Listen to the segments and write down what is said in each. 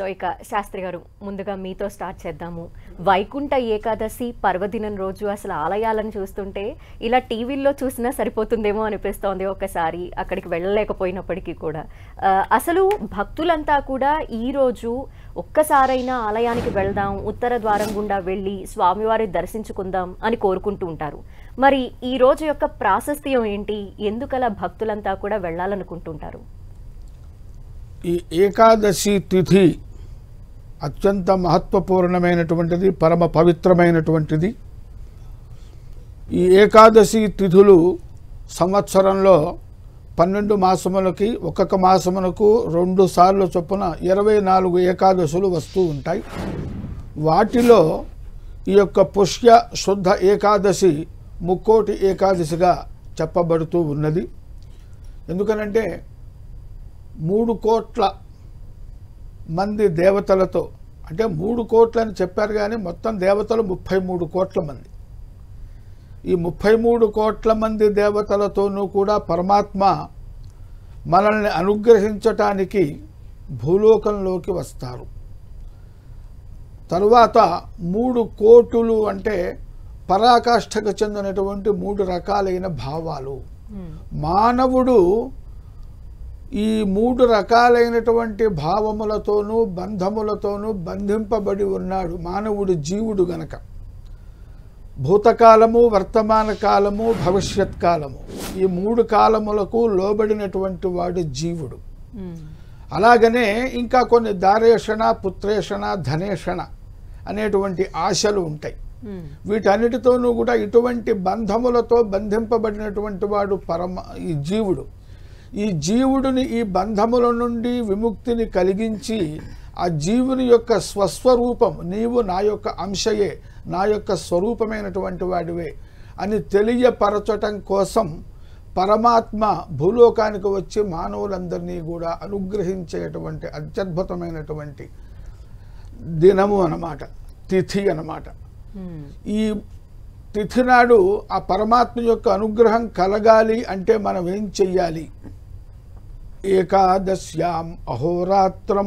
So ఇక శాస్త్రి గారు ముందుగా మీతో స్టార్ట్ చేద్దాము. వైకుంఠ ఏకాదశి పర్వదినం రోజు అసలు ఆలయాలను చూస్తుంటే ఇలా టీవీల్లో చూసినా సరిపోతుందేమో అనిపిస్తోంది. ఒకసారి అక్కడికి వెళ్ళలేకపోయినప్పటికీ కూడా అసలు భక్తులంతా కూడా ఈరోజు ఒక్కసారైనా ఆలయానికి వెళ్దాం, ఉత్తర ద్వారం గుండా వెళ్ళి స్వామివారి దర్శించుకుందాం అని కోరుకుంటూ ఉంటారు. మరి ఈ రోజు యొక్క ప్రాశస్త్యం ఏంటి? ఎందుకలా భక్తులంతా కూడా వెళ్ళాలనుకుంటుంటారు? ఈ ఏకాదశి తిథి అత్యంత మహత్వపూర్ణమైనటువంటిది, పరమ పవిత్రమైనటువంటిది. ఈ ఏకాదశి తిథులు సంవత్సరంలో 12 మాసములకి ఒక్కొక్క మాసమునకు 2 సార్లు చొప్పున 24 ఏకాదశులు వస్తూ ఉంటాయి. వాటిలో ఈ యొక్క పుష్య శుద్ధ ఏకాదశి ముక్కోటి ఏకాదశిగా చెప్పబడుతూ ఉన్నది. ఎందుకనంటే 3 కోట్ల మంది దేవతలతో, అంటే 3 కోట్లని చెప్పారు కానీ మొత్తం దేవతలు 33 కోట్ల మంది. ఈ 33 కోట్ల మంది దేవతలతోనూ కూడా పరమాత్మ మనల్ని అనుగ్రహించటానికి భూలోకంలోకి వస్తారు. తరువాత 3 కోటులు అంటే పరాకాష్ఠకు చెందినటువంటి 3 రకాలైన భావాలు. మానవుడు ఈ 3 రకాలైనటువంటి భావములతోనూ బంధములతోనూ బంధింపబడి ఉన్నాడు మానవుడు, జీవుడు గనక. భూతకాలము, వర్తమాన కాలము, భవిష్యత్ కాలము, ఈ 3 కాలములకు లోబడినటువంటి వాడు జీవుడు. అలాగనే ఇంకా కొన్ని దారేషణ, పుత్రేషణ, ధనేషణ అనేటువంటి ఆశలు ఉంటాయి. వీటన్నిటితోనూ కూడా ఇటువంటి బంధములతో బంధింపబడినటువంటి వాడు ఈ జీవుడు. ఈ జీవుడిని ఈ బంధముల నుండి విముక్తిని కలిగించి ఆ జీవుని యొక్క స్వస్వరూపం, నీవు నా యొక్క అంశయే, నా యొక్క స్వరూపమైనటువంటి వాడివే అని తెలియపరచటం కోసం పరమాత్మ భూలోకానికి వచ్చి మానవులందరినీ కూడా అనుగ్రహించేటువంటి అత్యద్భుతమైనటువంటి దినము అన్నమాట, తిథి అన్నమాట. ఈ తిథి నాడు ఆ పరమాత్మ యొక్క అనుగ్రహం కలగాలి అంటే మనం ఏం చెయ్యాలి? ఏకాదశ్యాం అహోరాత్రం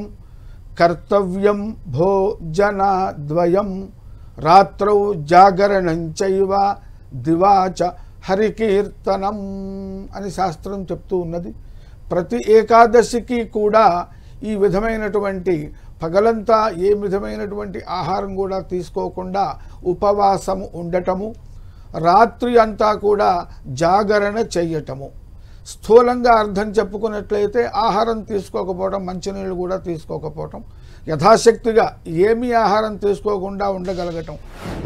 కర్తవ్యం భోజనద్వయం రాత్రౌ జాగరణం చైవ దివాచ హరికీర్తనం అని శాస్త్రం చెప్తూ ఉన్నది. ప్రతి ఏకాదశికి కూడా ఈ విధమైనటువంటి పగలంతా ఏ విధమైనటువంటి ఆహారం కూడా తీసుకోకుండా ఉపవాసము ఉండటము, రాత్రి అంతా కూడా జాగరణ చెయ్యటము. స్థూలంగా అర్థం చెప్పుకున్నట్లయితే ఆహారం తీసుకోకపోవటం, మంచినీళ్ళు కూడా తీసుకోకపోవటం, యథాశక్తిగా ఏమీ ఆహారం తీసుకోకుండా ఉండగలగటం,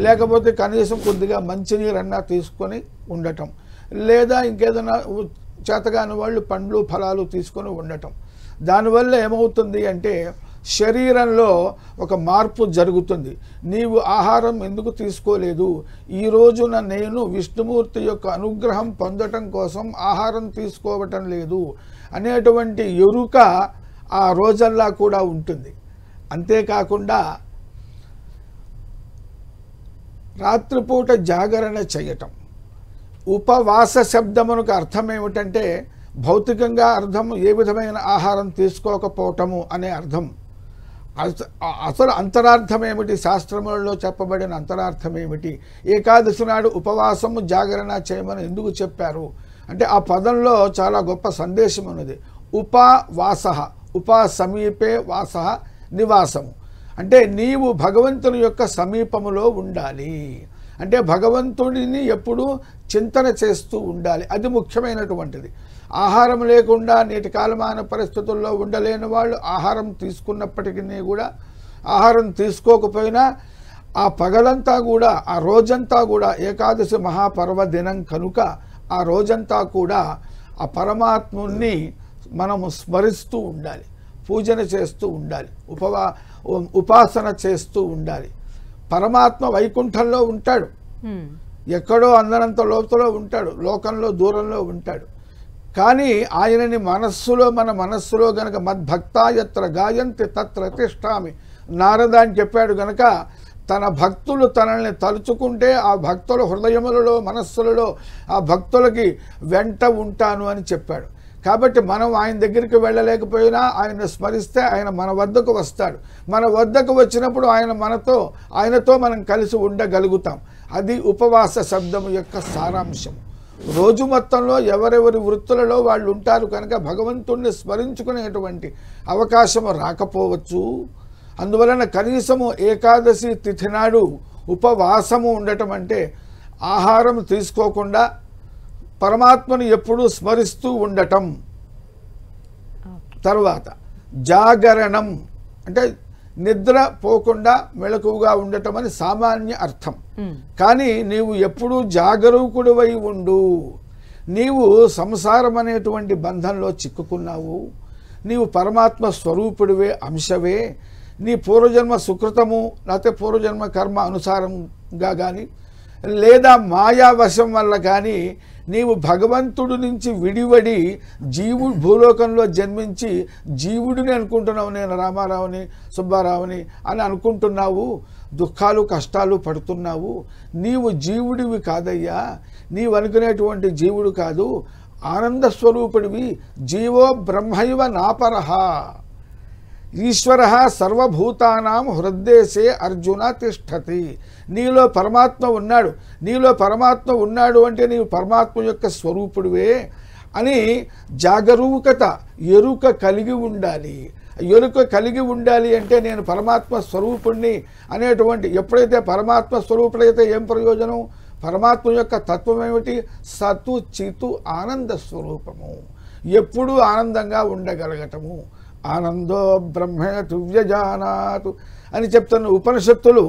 లేకపోతే కనీసం కొద్దిగా మంచినీరన్నా తీసుకొని ఉండటం, లేదా ఇంకేదైనా చేతగాని వాళ్ళు పండ్లు ఫలాలు తీసుకొని ఉండటం. దానివల్ల ఏమవుతుంది అంటే శరీరంలో ఒక మార్పు జరుగుతుంది. నీవు ఆహారం ఎందుకు తీసుకోలేదు, ఈ రోజున నేను విష్ణుమూర్తి యొక్క అనుగ్రహం పొందటం కోసం ఆహారం తీసుకోవటం లేదు అనేటువంటి ఎరుక ఆ రోజల్లా కూడా ఉంటుంది. అంతేకాకుండా రాత్రిపూట జాగరణ చేయటం. ఉపవాస శబ్దమునకు అర్థం ఏమిటంటే భౌతికంగా అర్థం ఏ విధమైన ఆహారం తీసుకోకపోవటము అనే అర్థం. అసలు అంతరార్థం ఏమిటి? శాస్త్రములలో చెప్పబడిన అంతరార్థం ఏమిటి? ఏకాదశి నాడు ఉపవాసము జాగరణ చేయమని ఎందుకు చెప్పారు అంటే ఆ పదంలో చాలా గొప్ప సందేశం ఉన్నది. ఉపవాస, ఉపా సమీపే వాస నివాసము అంటే నీవు భగవంతుని యొక్క సమీపములో ఉండాలి. అంటే భగవంతుడిని ఎప్పుడూ చింతన చేస్తూ ఉండాలి. అది ముఖ్యమైనటువంటిది. ఆహారం లేకుండా నేటి కాలమాన పరిస్థితుల్లో ఉండలేని వాళ్ళు ఆహారం తీసుకున్నప్పటికీ కూడా, ఆహారం తీసుకోకపోయినా ఆ పగలంతా కూడా, ఆ రోజంతా కూడా ఏకాదశి మహాపర్వదినం కనుక ఆ రోజంతా కూడా ఆ పరమాత్ముని మనము స్మరిస్తూ ఉండాలి, పూజన చేస్తూ ఉండాలి, ఉపాసన చేస్తూ ఉండాలి. పరమాత్మ వైకుంఠంలో ఉంటాడు, ఎక్కడో అందనంత లోతులో ఉంటాడు, లోకంలో దూరంలో ఉంటాడు. కానీ ఆయనని మన మనస్సులో గనక మద్భక్తా యత్ర గాయంతి తత్ర తిష్టామి నారద అని చెప్పాడు గనక తన భక్తులు తనల్ని తలుచుకుంటే ఆ భక్తుల హృదయములలో, మనస్సులలో ఆ భక్తులకి వెంట ఉంటాను అని చెప్పాడు. కాబట్టి మనం ఆయన దగ్గరికి వెళ్ళలేకపోయినా ఆయన స్మరిస్తే ఆయన మన వద్దకు వస్తాడు. మన వద్దకు వచ్చినప్పుడు ఆయనతో మనం కలిసి ఉండగలుగుతాం. అది ఉపవాస శబ్దము యొక్క సారాంశం. రోజు మొత్తంలో ఎవరెవరి వృత్తులలో వాళ్ళు ఉంటారు కనుక భగవంతుణ్ణి స్మరించుకునేటువంటి అవకాశము రాకపోవచ్చు. అందువలన కనీసము ఏకాదశి తిథి నాడు ఉపవాసము ఉండటం అంటే ఆహారం తీసుకోకుండా పరమాత్మను ఎప్పుడూ స్మరిస్తూ ఉండటం. తర్వాత జాగరణం అంటే నిద్ర పోకుండా మెలకువగా ఉండటం అని సామాన్య అర్థం. కానీ నీవు ఎప్పుడూ జాగరూకుడివై ఉండు. నీవు సంసారం అనేటువంటి బంధంలో చిక్కుకున్నావు. నీవు పరమాత్మ స్వరూపుడివే, అంశవే. నీ పూర్వజన్మ సుకృతము లేకపోతే పూర్వజన్మ కర్మ అనుసారంగా కానీ లేదా మాయావశం వల్ల కానీ నీవు భగవంతుడి నుంచి విడివడి భూలోకంలో జన్మించి జీవుడిని అనుకుంటున్నావు. నేను రామారావుని, సుబ్బారావుని అని అనుకుంటున్నావు. దుఃఖాలు కష్టాలు పడుతున్నావు. నీవు జీవుడివి కాదయ్యా. నీవు అనుకునేటువంటి జీవుడు కాదు, ఆనంద స్వరూపుడివి. జీవో బ్రహ్మైవ నాపరః ఈశ్వర సర్వభూతానాం హృద్దేశే అర్జున తిష్టతి. నీలో పరమాత్మ ఉన్నాడు. నీలో పరమాత్మ ఉన్నాడు అంటే నీవు పరమాత్మ యొక్క స్వరూపుడివే అని జాగరూకత, ఎరుక కలిగి ఉండాలి. ఎరుక కలిగి ఉండాలి అంటే నేను పరమాత్మ స్వరూపుణ్ణి అనేటువంటి ఎప్పుడైతే పరమాత్మ స్వరూపుడైతే ఏం ప్రయోజనం? పరమాత్మ యొక్క తత్వం ఏమిటి? సతు చితు ఆనంద స్వరూపము. ఎప్పుడూ ఆనందంగా ఉండగలగటము. ఆనందో బ్రహ్మేతు వ్యజానాతు అని చెప్తున్న ఉపనిషత్తులు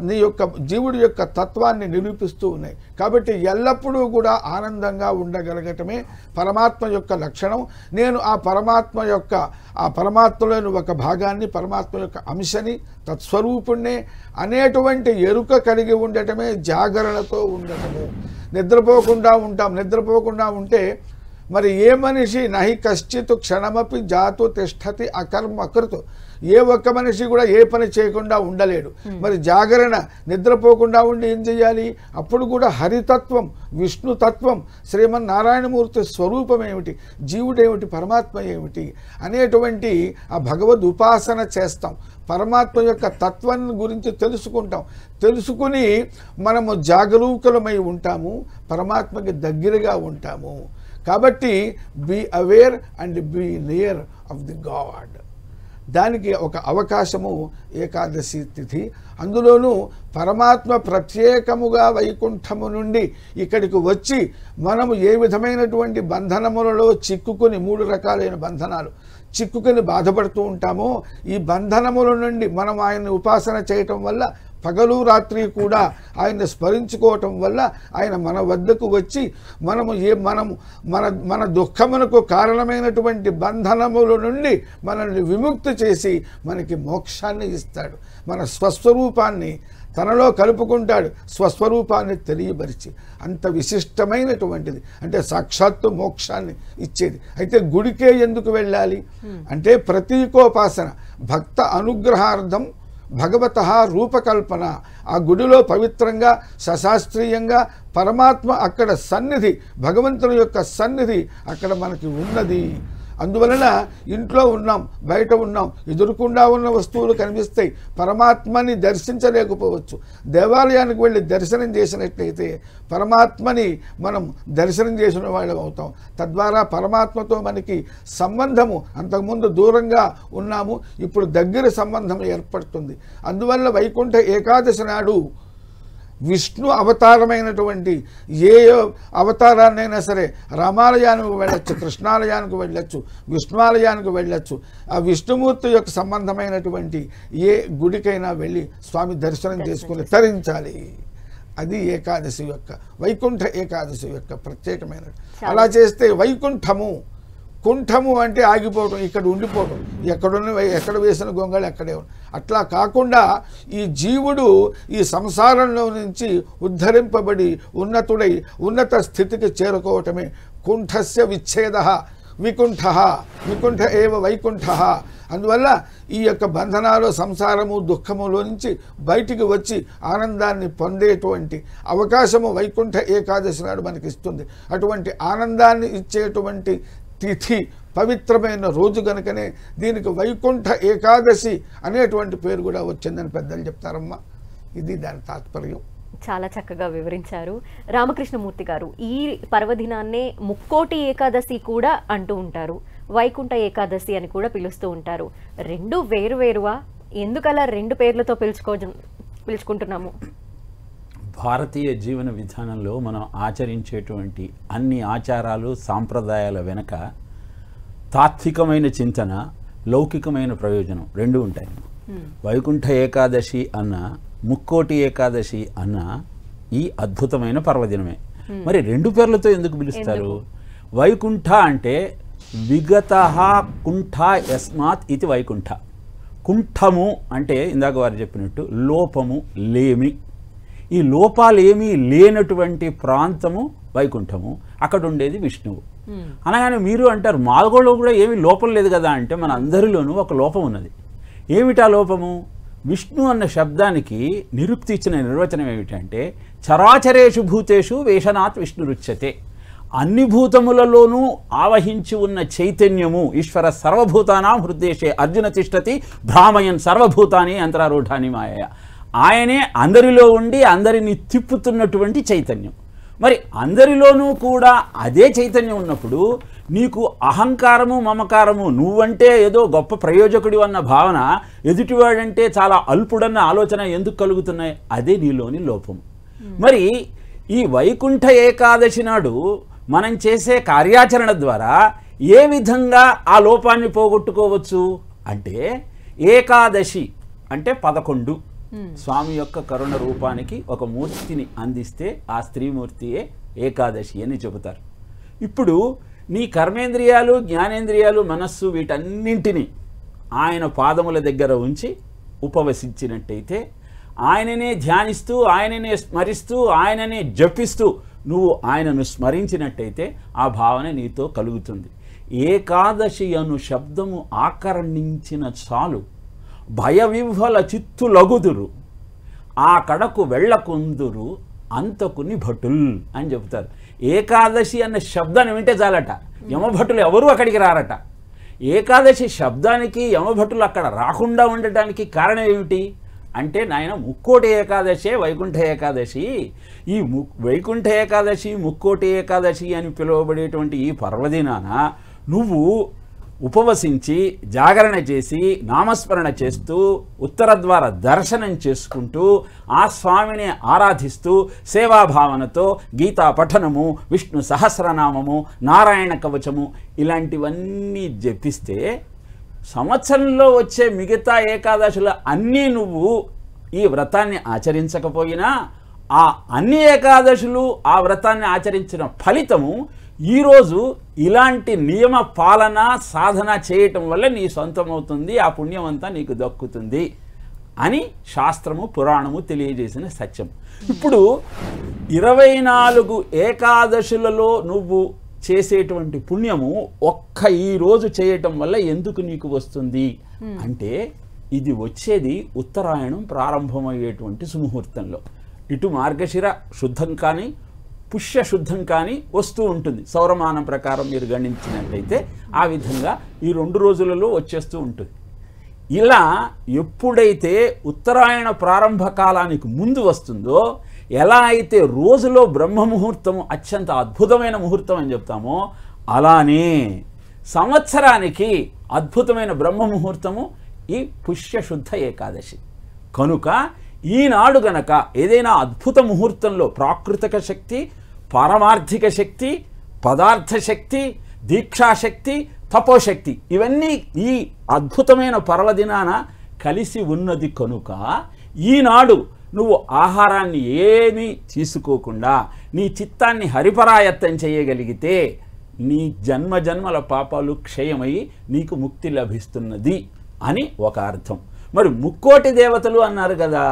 నీ యొక్క జీవుడి యొక్క తత్వాన్ని నిరూపిస్తూ ఉన్నాయి. కాబట్టి ఎల్లప్పుడూ కూడా ఆనందంగా ఉండగలగటమే పరమాత్మ యొక్క లక్షణం. నేను ఆ పరమాత్మలోని ఒక భాగాన్ని, పరమాత్మ యొక్క అంశని, తత్స్వరూపుణ్ణే అనేటువంటి ఎరుక కలిగి ఉండటమే జాగరణతో ఉండటము. నిద్రపోకుండా ఉంటాం. నిద్రపోకుండా ఉంటే మరి ఏ మనిషి నహి కశ్చిత్ క్షణమపి జాతు తిష్టతి అకర్మకృతు. ఏ ఒక్క మనిషి కూడా ఏ పని చేయకుండా ఉండలేడు. మరి జాగరణ నిద్రపోకుండా ఉండి ఏం చేయాలి? అప్పుడు కూడా హరితత్వం, విష్ణుతత్వం, శ్రీమన్నారాయణమూర్తి స్వరూపం ఏమిటి, జీవుడేమిటి, పరమాత్మ ఏమిటి అనేటువంటి ఆ భగవద్ ఉపాసన చేస్తాం. పరమాత్మ యొక్క తత్వాన్ని గురించి తెలుసుకుంటాం. తెలుసుకుని మనము జాగరూకులమై ఉంటాము, పరమాత్మకి దగ్గరగా ఉంటాము. కాబట్టి be aware and be near of the god. దానికి ఒక అవకాశము ఏకాదశి తిథి. అందులోనూ పరమాత్మ ప్రత్యేకముగా వైకుంఠము నుండి ఇక్కడికి వచ్చి మనము ఏ విధమైనటువంటి బంధనములలో చిక్కుకుని 3 రకాలైన బంధనాలు చిక్కుకుని బాధపడుతూ ఉంటామో ఈ బంధనముల నుండి మనం ఆయన్ని ఉపాసన చేయటం వల్ల పగలు రాత్రి కూడా ఆయన్ని స్మరించుకోవటం వల్ల ఆయన మన వద్దకు వచ్చి మన దుఃఖమునకు కారణమైనటువంటి బంధనముల నుండి మనల్ని విముక్తి చేసి మనకి మోక్షాన్ని ఇస్తాడు. మన స్వస్వరూపాన్ని తనలో కలుపుకుంటాడు. స్వస్వరూపాన్ని తెలియపరిచి అంత విశిష్టమైనటువంటిది అంటే సాక్షాత్తు మోక్షాన్ని ఇచ్చేది. అయితే గుడికే ఎందుకు వెళ్ళాలి అంటే ప్రతీకోపాసన, భక్త అనుగ్రహార్థం భగవత రూపకల్పన. ఆ గుడిలో పవిత్రంగా సశాస్త్రీయంగా పరమాత్మ అక్కడ సన్నిధి, భగవంతుని యొక్క సన్నిధి అక్కడ మనకి ఉన్నది. అందువలన ఇంట్లో ఉన్నాం, బయట ఉన్నాం, ఎదురుకుండా ఉన్న వస్తువులు కనిపిస్తాయి, పరమాత్మని దర్శించలేకపోవచ్చు. దేవాలయానికి వెళ్ళి దర్శనం చేసినట్లయితే పరమాత్మని మనం దర్శనం చేసిన వాళ్ళం అవుతాం. తద్వారా పరమాత్మతో మనకి సంబంధము, అంతకుముందు దూరంగా ఉన్నాము, ఇప్పుడు దగ్గర సంబంధం ఏర్పడుతుంది. అందువల్ల వైకుంఠ ఏకాదశి నాడు విష్ణు అవతారమైనటువంటి ఏ అవతారాన్నైనా సరే రామాలయానికి వెళ్ళొచ్చు, కృష్ణాలయానికి వెళ్ళొచ్చు, విష్ణువాలయానికి వెళ్ళొచ్చు. ఆ విష్ణుమూర్తి యొక్క సంబంధమైనటువంటి ఏ గుడికైనా వెళ్ళి స్వామి దర్శనం చేసుకుని తరించాలి. అది ఏకాదశి యొక్క, వైకుంఠ ఏకాదశి యొక్క ప్రత్యేకమైన. అలా చేస్తే వైకుంఠము, కుంఠము అంటే ఆగిపోవటం, ఇక్కడ ఉండిపోవటం, ఎక్కడ వేసిన గొంగళి అక్కడే. అట్లా కాకుండా ఈ జీవుడు ఈ సంసారంలో నుంచి ఉద్ధరింపబడి ఉన్నతుడై ఉన్నత స్థితికి చేరుకోవటమే కుంఠస్య విచ్ఛేద వికుంఠ ఏవ వైకుంఠ. అందువల్ల ఈ యొక్క బంధనాలు, సంసారము, దుఃఖములో నుంచి బయటికి వచ్చి ఆనందాన్ని పొందేటువంటి అవకాశము వైకుంఠ ఏకాదశి నాడు మనకి ఇస్తుంది. అటువంటి ఆనందాన్ని ఇచ్చేటువంటి తిథి పవిత్రమైన రోజు కనుకనే దీనికి వైకుంఠ ఏకాదశి అనేటువంటి పేరు కూడా వచ్చిందని పెద్దలు చెప్తారమ్మా. ఇది దాని తాత్పర్యం. చాలా చక్కగా వివరించారు రామకృష్ణమూర్తి గారు. ఈ పర్వదినాన్నే ముక్కోటి ఏకాదశి కూడా అంటూ ఉంటారు, వైకుంఠ ఏకాదశి అని కూడా పిలుస్తూ ఉంటారు. రెండు వేరువేరువా? ఎందుకలా రెండు పేర్లతో పిలుచుకుంటున్నాము? భారతీయ జీవన విధానంలో మనం ఆచరించేటువంటి అన్ని ఆచారాలు సాంప్రదాయాల వెనక తాత్వికమైన చింతన, లౌకికమైన ప్రయోజనం రెండు ఉంటాయి. వైకుంఠ ఏకాదశి అన్న, ముక్కోటి ఏకాదశి అన్న ఈ అద్భుతమైన పర్వదినమే. మరి రెండు పేర్లతో ఎందుకు పిలుస్తారు? వైకుంఠ అంటే విగత కుంఠ యస్మాత్ ఇది వైకుంఠ. కుంఠము అంటే ఇందాక వారు చెప్పినట్టు లోపము, లేమి. ఈ లోపాలు ఏమీ లేనటువంటి ప్రాంతము వైకుంఠము. అక్కడ ఉండేది విష్ణువు. అనగానే మీరు అంటారు మాల్గోలో కూడా ఏమీ లోపం లేదు కదా అంటే, మన అందరిలోనూ ఒక లోపం ఉన్నది. ఏమిటా లోపము? విష్ణు అన్న శబ్దానికి నిరుక్తి ఇచ్చిన నిర్వచనం ఏమిటంటే, చరాచరేషు భూతేషు వేషనాత్ విష్ణురుచ్యతే. అన్ని భూతములలోనూ ఆవహించి ఉన్న చైతన్యము ఈశ్వర సర్వభూతానాం హృద్దేశే అర్జున తిష్టతి భ్రామయన్ సర్వభూతాని అంతరారూఢాని మాయ. ఆయనే అందరిలో ఉండి అందరిని తిప్పుతున్నటువంటి చైతన్యం. మరి అందరిలోనూ కూడా అదే చైతన్యం ఉన్నప్పుడు నీకు అహంకారము, మమకారము, నువ్వంటే ఏదో గొప్ప ప్రయోజకుడి అన్న భావన, ఎదుటివాడంటే చాలా అల్పుడన్న ఆలోచన ఎందుకు కలుగుతున్నాయి? అదే నీలోని లోపం. మరి ఈ వైకుంఠ ఏకాదశి నాడు మనం చేసే కార్యాచరణ ద్వారా ఏ విధంగా ఆ లోపాన్ని పోగొట్టుకోవచ్చు అంటే, ఏకాదశి అంటే 11. స్వామి యొక్క కరుణ రూపానికి ఒక మూర్తిని అందిస్తే ఆ స్త్రీమూర్తియే ఏకాదశి అని చెబుతారు. ఇప్పుడు నీ కర్మేంద్రియాలు, జ్ఞానేంద్రియాలు, మనస్సు వీటన్నింటినీ ఆయన పాదముల దగ్గర ఉంచి ఉపవసించినట్టయితే, ఆయననే ధ్యానిస్తూ, ఆయననే స్మరిస్తూ, ఆయననే జపిస్తూ నువ్వు ఆయనను స్మరించినట్టయితే ఆ భావన నీతో కలుగుతుంది. ఏకాదశి అను శబ్దము ఆకర్ణించిన చాలు భయవిహ్వల చిత్తులగుదురు, ఆ కడకు వెళ్ళకుందురు అంతకుని భటుల్ అని చెబుతారు. ఏకాదశి అన్న శబ్దాన్ని వింటే చాలట, యమభటులు ఎవరు అక్కడికి రారట. ఏకాదశి శబ్దానికి యమభటులు అక్కడ రాకుండా ఉండటానికి కారణం ఏమిటి అంటే, నాయన ముక్కోటి ఏకాదశి వైకుంఠ ఏకాదశి. ఈ వైకుంఠ ఏకాదశి, ముక్కోటి ఏకాదశి అని పిలువబడేటువంటి ఈ పర్వదినాన నువ్వు ఉపవసించి జాగరణ చేసి నామస్మరణ చేస్తూ ఉత్తరద్వార దర్శనం చేసుకుంటూ ఆ స్వామిని ఆరాధిస్తూ సేవాభావనతో గీతా పఠనము, విష్ణు సహస్రనామము, నారాయణ కవచము ఇలాంటివన్నీ జపిస్తే సంవత్సరంలో వచ్చే మిగతా ఏకాదశుల అన్నీ నువ్వు ఈ వ్రతాన్ని ఆచరించకపోయినా ఆ అన్ని ఏకాదశులు ఆ వ్రతాన్ని ఆచరించిన ఫలితము ఈరోజు ఇలాంటి నియమ పాలన సాధన చేయటం వల్ల నీ సొంతమవుతుంది, ఆ పుణ్యం అంతా నీకు దక్కుతుంది అని శాస్త్రము, పురాణము తెలియజేసిన సత్యం. ఇప్పుడు 24 ఏకాదశులలో నువ్వు చేసేటువంటి పుణ్యము ఒక్క ఈ రోజు చేయటం వల్ల ఎందుకు నీకు వస్తుంది అంటే, ఇది వచ్చేది ఉత్తరాయణం ప్రారంభమయ్యేటువంటి సుముహూర్తంలో. ఇటు మార్గశిర శుద్ధం కానీ పుష్య శుద్ధం కానీ వస్తూ ఉంటుంది. సౌరమానం ప్రకారం మీరు గణించినట్లయితే ఆ విధంగా ఈ 2 రోజులలో వచ్చేస్తూ ఉంటుంది. ఇలా ఎప్పుడైతే ఉత్తరాయణ ప్రారంభ కాలానికి ముందు వస్తుందో, ఎలా అయితే రోజులో బ్రహ్మ ముహూర్తము అత్యంత అద్భుతమైన ముహూర్తం అని చెప్తామో, అలానే సంవత్సరానికి అద్భుతమైన బ్రహ్మ ముహూర్తము ఈ పుష్యశుద్ధ ఏకాదశి. కనుక ఈనాడు గనక ఏదైనా అద్భుత ముహూర్తంలో ప్రాకృతిక శక్తి, పారమార్థిక శక్తి, పదార్థ శక్తి, దీక్షాశక్తి, తపోశక్తి ఇవన్నీ ఈ అద్భుతమైన పర్వదినాన కలిసి ఉన్నది. కనుక ఈనాడు నువ్వు ఆహారాన్ని ఏమీ తీసుకోకుండా నీ చిత్తాన్ని హరిపరాయత్తం చేయగలిగితే నీ జన్మజన్మల పాపాలు క్షయమై నీకు ముక్తి లభిస్తున్నది అని ఒక అర్థం. మరి 3 దేవతలు అన్నారు కదా,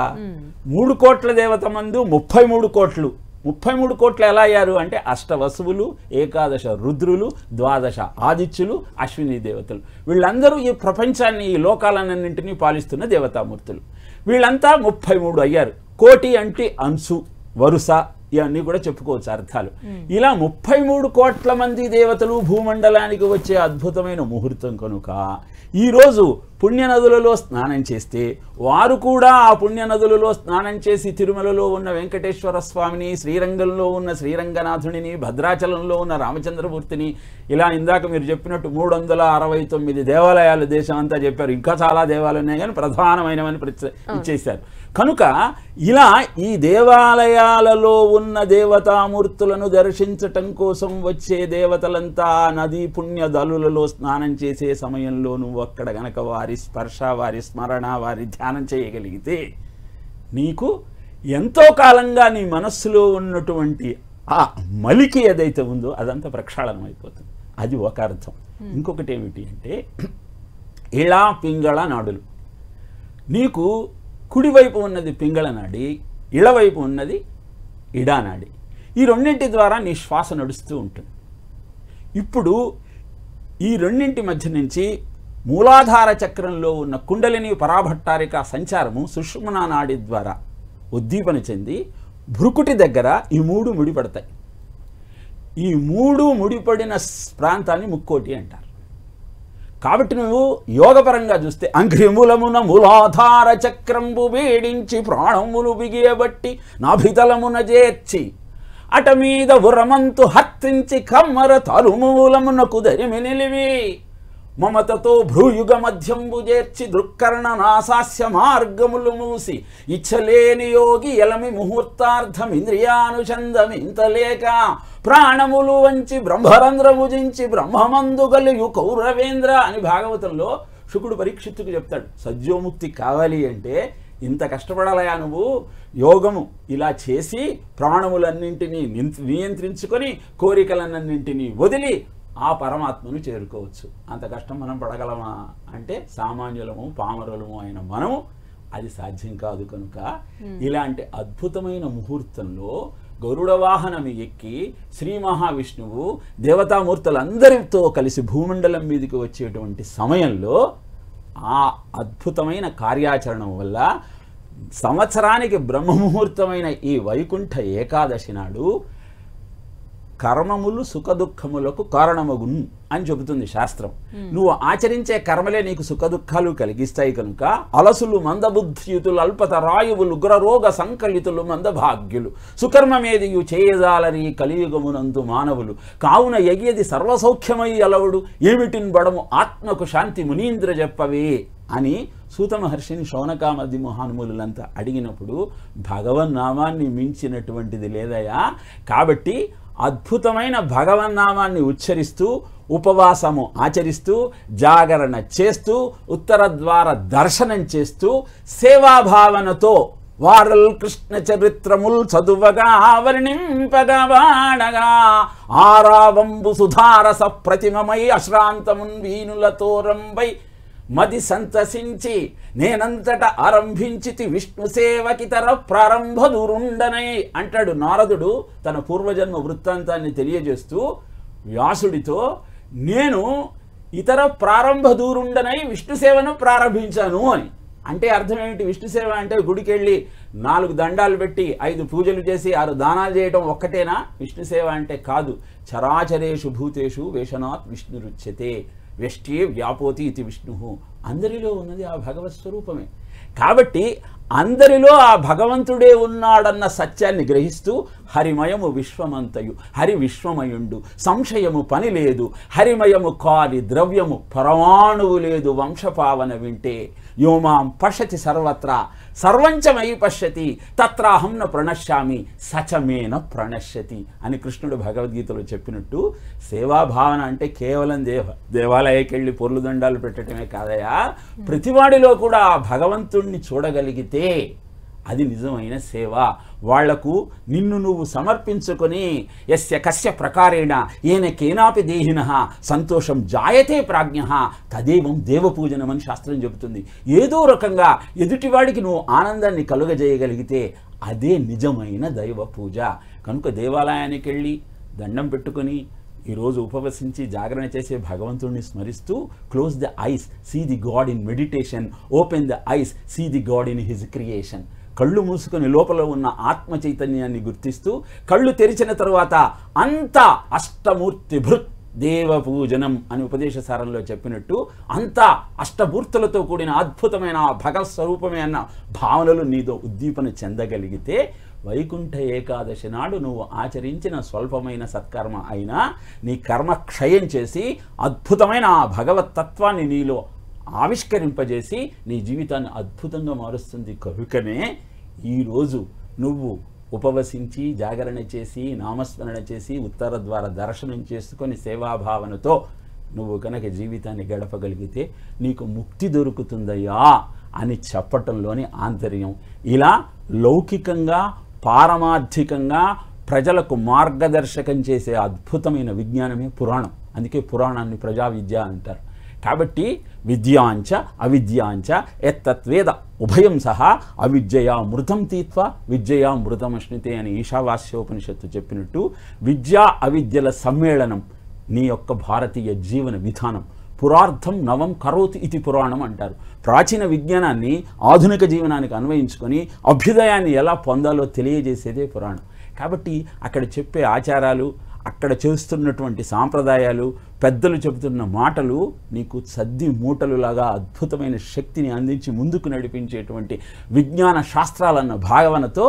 3 కోట్ల దేవత మందు 33 కోట్లు. 33 కోట్లు ఎలా అయ్యారు అంటే, అష్టవసువులు, 11 రుద్రులు, 12 ఆదిత్యులు, అశ్విని దేవతలు. వీళ్ళందరూ ఈ ప్రపంచాన్ని, ఈ లోకాలన్నింటినీ పాలిస్తున్న దేవతామూర్తులు. వీళ్ళంతా 33 అయ్యారు. కోటి అంటే అంశు, వరుస ఇవన్నీ కూడా చెప్పుకోవచ్చు అర్థాలు. ఇలా 33 కోట్ల మంది దేవతలు భూమండలానికి వచ్చే అద్భుతమైన ముహూర్తం కనుక ఈరోజు పుణ్యనదులలో స్నానం చేస్తే వారు కూడా ఆ పుణ్యనదులలో స్నానం చేసి తిరుమలలో ఉన్న వెంకటేశ్వర స్వామిని, శ్రీరంగంలో ఉన్న శ్రీరంగనాథుడిని, భద్రాచలంలో ఉన్న రామచంద్రమూర్తిని, ఇలా ఇందాక మీరు చెప్పినట్టు 369 దేవాలయాలు దేశం అంతా చెప్పారు. ఇంకా చాలా దేవాలయాలు ఉన్నాయి కానీ ప్రధానమైనవని ఇచ్చేశారు. కనుక ఇలా ఈ దేవాలయాలలో ఉన్న దేవతామూర్తులను దర్శించటం కోసం వచ్చే దేవతలంతా నదీ పుణ్యదలులలో స్నానం చేసే సమయంలో నువ్వు అక్కడ గనక వారి స్పర్శ, వారి స్మరణ, వారి ధ్యానం చేయగలిగితే నీకు ఎంతో కాలంగా నీ మనస్సులో ఉన్నటువంటి ఆ మలికి ఏదైతే ఉందో అదంతా ప్రక్షాళనం అయిపోతుంది. అది ఒక అర్థం. ఇంకొకటి ఏమిటి అంటే ఇళా పింగళ నాడులు. నీకు కుడివైపు ఉన్నది పింగళ నాడి, ఇళవైపు ఉన్నది ఇడానాడి. ఈ రెండింటి ద్వారా నీ శ్వాస నడుస్తూ ఉంటుంది. ఇప్పుడు ఈ రెండింటి మధ్య నుంచి మూలాధార చక్రంలో ఉన్న కుండలిని పరాభట్టారిక సంచారము సుషుమ్నా నాడి ద్వారా ఉద్దీపన చెంది భృకుటి దగ్గర ఈ 3 ముడిపడతాయి. ఈ 3 ముడిపడిన ప్రాంతాన్ని ముక్కోటి అంటారు. కాబట్టి నువ్వు యోగపరంగా చూస్తే అంఘ్రిములమున మూలాధార చక్రంబు వేడించి ప్రాణములు బిగియబట్టి నాభితలమున చేర్చి అట మీద ఉరమంతు హత్తించి కమ్మర తరుమూలమున కుదరిమి నిలివి మమతతో భ్రూయుగ మధ్యంబు చేర్చి దృక్కర్ణ నాసాస్య మార్గములు మూసి ఇచ్చలేని యోగి ఎలమి ముహూర్తార్థం ఇంద్రియానుచందమింతలేక ప్రాణములు వంచి బ్రహ్మరంధ్రముజించి బ్రహ్మమందు గలియు కౌరవేంద్ర అని భాగవతంలో శుకుడు పరీక్షిత్తుకు చెప్తాడు. సద్యోముక్తి కావాలి అంటే ఇంత కష్టపడాలయా నువ్వు, యోగము ఇలా చేసి ప్రాణములన్నింటినీ నియంత్రించుకొని కోరికలన్నింటినీ వదిలి ఆ పరమాత్మను చేరుకోవచ్చు. అంత కష్టం మనం పడగలమా అంటే సామాన్యులము, పామరులము అయిన మనము అది సాధ్యం కాదు. కనుక ఇలాంటి అద్భుతమైన ముహూర్తంలో గరుడ వాహనం ఎక్కి శ్రీ మహావిష్ణువు దేవతామూర్తులందరితో కలిసి భూమండలం మీదకి వచ్చేటువంటి సమయంలో ఆ అద్భుతమైన కార్యాచరణం వల్ల సంవత్సరానికి బ్రహ్మముహూర్తమైన ఈ వైకుంఠ ఏకాదశి నాడు కర్మములు సుఖదుఖములకు కారణమగును అని చెబుతుంది శాస్త్రం. నువ్వు ఆచరించే కర్మలే నీకు సుఖదుఖాలు కలిగిస్తాయి కనుక అలసులు మందబుద్ధియుతులు అల్పత రాయువులు ఉగ్రరోగ సంకలితులు మందభాగ్యులు సుకర్మమేదియు చేయజాలరి కలియుగమునందు మానవులు కావున ఎగియది సర్వసౌఖ్యమై అలవుడు ఏమిటిన్ బడము ఆత్మకు శాంతి మునీంద్ర చెప్పవే అని సూత మహర్షిని శౌనకామది మహానుములంతా అడిగినప్పుడు భగవన్నామాన్ని మించినటువంటిది లేదయా. కాబట్టి అద్భుతమైన భగవన్నామాన్ని ఉచ్చరిస్తూ ఉపవాసము ఆచరిస్తూ జాగరణ చేస్తూ ఉత్తర ద్వార దర్శనం చేస్తూ సేవాభావనతో వారల్ కృష్ణ చరిత్రముల్ చదువగా వర్ణింపగా వాడగా ఆరావంబు సుధారస ప్రతిమమై అశ్రాంతమున్ వీనులతో రంబై మది సంతసించి నేనంతట ఆరంభించితి విష్ణు సేవకితర ప్రారంభ దురుండనై అంటాడు నారదుడు తన పూర్వజన్మ వృత్తాంతాన్ని తెలియజేస్తూ వ్యాసుడితో. నేను ఇతర ప్రారంభ దూరుండనై విష్ణు సేవను ప్రారంభించాను అని. అంటే అర్థం ఏమిటి? విష్ణు సేవ అంటే గుడికి వెళ్ళి 4 దండాలు పెట్టి 5 పూజలు చేసి 6 దానాలు చేయడం ఒక్కటేనా విష్ణు సేవ అంటే? కాదు. చరాచరేషు భూతేషు వేషనాత్ విష్ణు రుచ్యతే వెష్ట్యే వ్యాపోతి ఇది విష్ణు. అందరిలో ఉన్నది ఆ భగవత్ స్వరూపమే. కాబట్టి అందరిలో ఆ భగవంతుడే ఉన్నాడన్న సత్యాన్ని గ్రహిస్తూ హరిమయము విశ్వమంతయు హరి విశ్వమయుండు సంశయము పని లేదు హరిమయము కాని ద్రవ్యము పరమాణువు లేదు వంశపావన వింటే యోమాం పశ్యతి సర్వత్రా సర్వంచమై పశ్యతి తత్రాహం న ప్రణశ్యామి సచమేన ప్రణశ్యతి అని కృష్ణుడు భగవద్గీతలో చెప్పినట్టు సేవాభావన అంటే కేవలం దేవాలయకి వెళ్ళి పొర్లు దండాలు పెట్టడమే కాదయా. ప్రతివాడిలో కూడా ఆ భగవంతుణ్ణి చూడగలిగితే అది నిజమైన సేవ. వాళ్లకు నిన్ను నువ్వు సమర్పించుకొని యస్య కస్య ప్రకారేణ ఏన కేనాపి దేహినః సంతోషం జాయతే ప్రాజ్ఞః తదేవం దేవపూజనం అని శాస్త్రం చెబుతుంది. ఏదో రకంగా ఎదుటివాడికి నువ్వు ఆనందాన్ని కలుగజేయగలిగితే అదే నిజమైన దైవ పూజ. కనుక దేవాలయానికి వెళ్ళి దండం పెట్టుకొని ఈరోజు ఉపవసించి జాగరణ చేసే భగవంతుడిని స్మరిస్తూ close the eyes, see the god in meditation, open the eyes, see the god in his creation. కళ్ళు మూసుకొని లోపల ఉన్న ఆత్మ చైతన్యాన్ని గుర్తిస్తూ కళ్ళు తెరిచిన తరువాత అంత అష్టమూర్తి భృత్ దేవపూజనం అని ఉపదేశసారంలో చెప్పినట్టు అంతా అష్టమూర్తులతో కూడిన అద్భుతమైన భగవత్ స్వరూపమే అన్న భావనలు నీతో ఉద్దీపన చెందగలిగితే వైకుంఠ ఏకాదశి నాడు నువ్వు ఆచరించిన స్వల్పమైన సత్కర్మ అయినా నీ కర్మ క్షయం చేసి అద్భుతమైన ఆ భగవత్ తత్వాన్ని నీలో ఆవిష్కరింపజేసి నీ జీవితాన్ని అద్భుతంగా మారుస్తుంది. కనుకనే ఈరోజు నువ్వు ఉపవసించి జాగరణ చేసి నామస్మరణ చేసి ఉత్తర ద్వార దర్శనం చేసుకొని సేవాభావనతో నువ్వు కనుక జీవితాన్ని గడపగలిగితే నీకు ముక్తి దొరుకుతుందయ్యా అని చెప్పటంలోని ఆంతర్యం. ఇలా లౌకికంగా పారమార్థికంగా ప్రజలకు మార్గదర్శకం చేసే అద్భుతమైన విజ్ఞానమే పురాణం. అందుకే పురాణాన్ని ప్రజా విద్య అంటారు. కాబట్టి విద్యాంచ అవిద్యాంచ ఎత్తత్వేద ఉభయం సహా అవిద్యయా మృతం తీత్వ విద్యయా మృతమశ్నితే అని ఈశావాస్యోపనిషత్తు చెప్పినట్టు విద్యా అవిద్యల సమ్మేళనం నీ యొక్క భారతీయ జీవన విధానం. పురార్థం నవం కరోతి ఇది పురాణం అంటారు. ప్రాచీన విజ్ఞానాన్ని ఆధునిక జీవనానికి అన్వయించుకొని అభ్యుదయాన్ని ఎలా పొందాలో తెలియజేసేదే పురాణం. కాబట్టి అక్కడ చెప్పే ఆచారాలు, అక్కడ చేస్తున్నటువంటి సాంప్రదాయాలు, పెద్దలు చెబుతున్న మాటలు నీకు సద్ది మూటలులాగా అద్భుతమైన శక్తిని అందించి ముందుకు నడిపించేటువంటి విజ్ఞాన శాస్త్రాలన్న భావనతో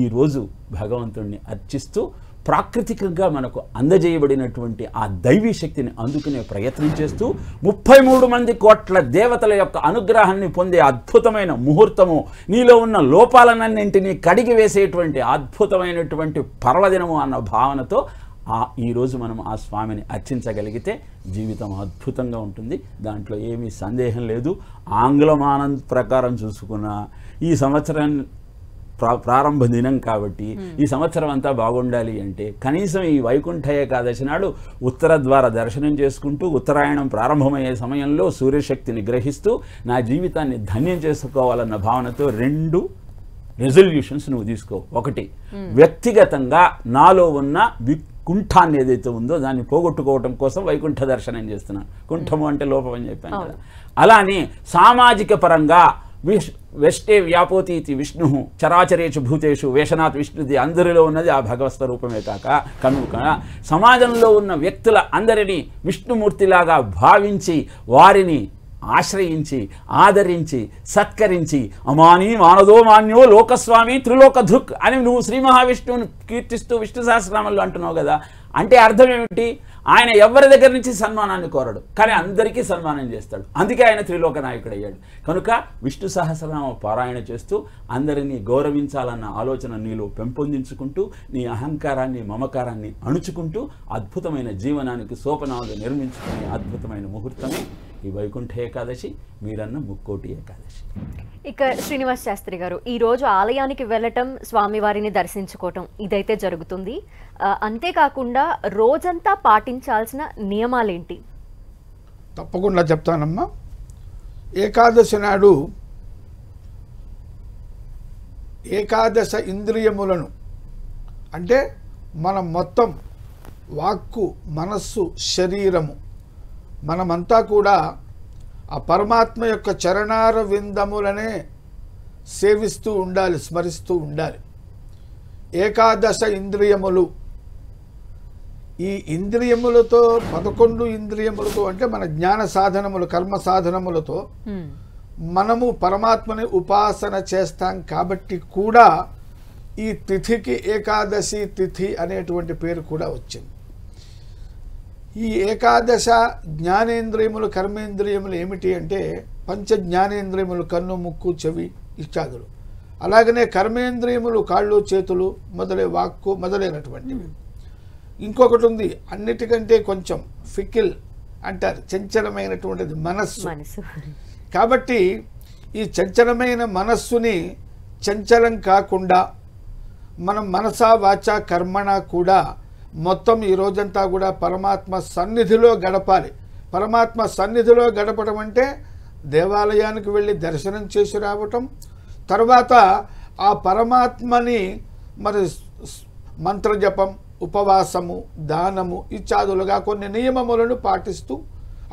ఈరోజు భగవంతుణ్ణి అర్చిస్తూ ప్రాకృతికంగా మనకు అందజేయబడినటువంటి ఆ దైవీ శక్తిని అందుకునే ప్రయత్నం చేస్తూ 33 మంది కోట్ల దేవతల యొక్క అనుగ్రహాన్ని పొందే అద్భుతమైన ముహూర్తము, నీలో ఉన్న లోపాలన్నింటినీ కడిగి వేసేటువంటి అద్భుతమైనటువంటి పర్వదినము అన్న భావనతో ఈరోజు మనం ఆ స్వామిని అర్చించగలిగితే జీవితం అద్భుతంగా ఉంటుంది. దాంట్లో ఏమీ సందేహం లేదు. ఆంగ్లమానం ప్రకారం చూసుకున్న ఈ సంవత్సరం ప్రారంభ దినం కాబట్టి ఈ సంవత్సరం అంతా బాగుండాలి అంటే కనీసం ఈ వైకుంఠ ఏకాదశి నాడు ఉత్తర ద్వార దర్శనం చేసుకుంటూ ఉత్తరాయణం ప్రారంభమయ్యే సమయంలో సూర్యశక్తిని గ్రహిస్తూ నా జీవితాన్ని ధన్యం చేసుకోవాలన్న భావనతో 2 రెజల్యూషన్స్ నువ్వు తీసుకో. 1, వ్యక్తిగతంగా నాలో ఉన్న కుంఠాన్ని ఏదైతే ఉందో దాన్ని పోగొట్టుకోవటం కోసం వైకుంఠ దర్శనం చేస్తున్నాను. కుంఠము అంటే లోపం అని చెప్పాను కదా. అలానే సామాజిక పరంగా వెష్టే వ్యాపోతి ఇది విష్ణు చరాచరేషు భూతేషు వేషనాథ్ విష్ణుది అందరిలో ఉన్నది ఆ భగవత్ స్వరూపమే కనుక సమాజంలో ఉన్న వ్యక్తుల అందరినీ విష్ణుమూర్తిలాగా భావించి వారిని ఆశ్రయించి ఆదరించి సత్కరించి అమాని మానదో మాన్యో లోకస్వామి త్రిలోక ధృక్ అని నువ్వు శ్రీ మహావిష్ణువుని కీర్తిస్తూ విష్ణు సహస్రనామంలో అంటున్నావు కదా. అంటే అర్థం ఏమిటి? ఆయన ఎవరి దగ్గర నుంచి సన్మానాన్ని కోరడు, కానీ అందరికీ సన్మానం చేస్తాడు. అందుకే ఆయన త్రిలోక నాయకుడు అయ్యాడు. కనుక విష్ణు సహస్రనామ పారాయణ చేస్తూ అందరినీ గౌరవించాలన్న ఆలోచన నీలో పెంపొందించుకుంటూ నీ అహంకారాన్ని మమకారాన్ని అణుచుకుంటూ అద్భుతమైన జీవనానికి సోపనాలు నిర్మించుకునే అద్భుతమైన ముహూర్తమే ఈ వైకుంఠ ఏకాదశి, మీరన్న ముక్కోటి ఏకాదశి. ఇక శ్రీనివాస్ శాస్త్రి గారు, ఈరోజు ఆలయానికి వెళ్ళటం, స్వామివారిని దర్శించుకోవటం ఇదైతే జరుగుతుంది. అంతేకాకుండా రోజంతా పాటించాల్సిన నియమాలేంటి? తప్పకుండా చెప్తానమ్మా. ఏకాదశి నాడు ఏకాదశ ఇంద్రియములను అంటే మనం మొత్తం వాక్కు, మనస్సు, శరీరము మనమంతా కూడా ఆ పరమాత్మ యొక్క చరణార విందములనే సేవిస్తూ ఉండాలి, స్మరిస్తూ ఉండాలి. ఏకాదశ ఇంద్రియములు, ఈ ఇంద్రియములతో 11 ఇంద్రియములతో అంటే మన జ్ఞాన సాధనములు, కర్మ సాధనములతో మనము పరమాత్మని ఉపాసన చేస్తాం. కాబట్టి కూడా ఈ తిథికి ఏకాదశి తిథి అనేటువంటి పేరు కూడా వచ్చింది. ఈ ఏకాదశ జ్ఞానేంద్రియములు, కర్మేంద్రియములు ఏమిటి అంటే పంచ జ్ఞానేంద్రియములు కన్ను, ముక్కు, చెవి ఇత్యాదులు. అలాగనే కర్మేంద్రియములు కాళ్ళు, చేతులు మొదలై వాక్కు మొదలైనటువంటివి. ఇంకొకటి ఉంది, అన్నిటికంటే కొంచెం ఫికిల్ అంటారు, చంచలమైనటువంటిది మనస్సు. కాబట్టి ఈ చంచలమైన మనస్సుని చంచలం కాకుండా మనం మనసా వాచా కర్మణ కూడా మొత్తం ఈ రోజంతా కూడా పరమాత్మ సన్నిధిలో గడపాలి. పరమాత్మ సన్నిధిలో గడపడం అంటే దేవాలయానికి వెళ్ళి దర్శనం చేసి రావటం, తర్వాత ఆ పరమాత్మని మరి మంత్రజపం, ఉపవాసము, దానము ఇత్యాదులుగా కొన్ని నియమములను పాటిస్తూ,